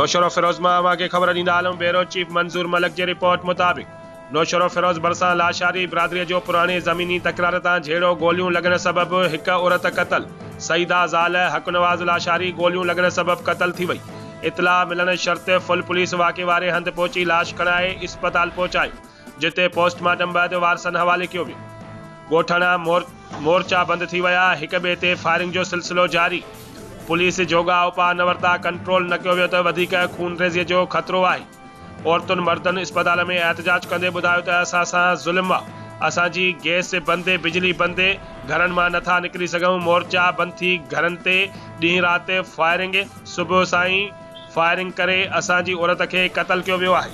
नौशरो फिरोज मां के खबर ॾींदा आलम ब्यूरो चीफ मंजूर मलिक की रिपोर्ट मुताबिक नौशरो फिरोज भरसां लाशारी बिरादरी जो पुरानी ज़मीनी तकरार तां झेड़ो गोलियों लगण सबब एक औरत कतल। सईदा ज़ाल हकनवाज लाशारी गोलियों लगण सबब कतल थी वई। इतला मिलण शर्त फुल पुलिस वाक़े वारे हंध पहुंची लाश खणाए अस्पताल पहुंचाई, जिते पोस्टमार्टम बैद वारसन हवाले कियो वियो। ॻोठाणा मोर्चा बंद थी विया, हिक ॿिए ते फायरिंग जो सिलसिलो जारी। पुलिस जोगा उपा न वरता, कंट्रोल न कयो वियो त वधीक खूनरेज़ीअ जो ख़तरो आहे। औरतुनि मर्दनि अस्पताल में एहतजाज कंदे ॿुधायो त असां सां ज़ुल्म आहे, असांजी गैस बंद, बिजली बंद, घरनि मां नथा निकिरी सघूं। मोर्चा बंद थी घरनि ते ॾींहुं राति फायरिंग, सुबुह साईं फायरिंग करे असांजी औरत खे क़तल कयो वियो आहे।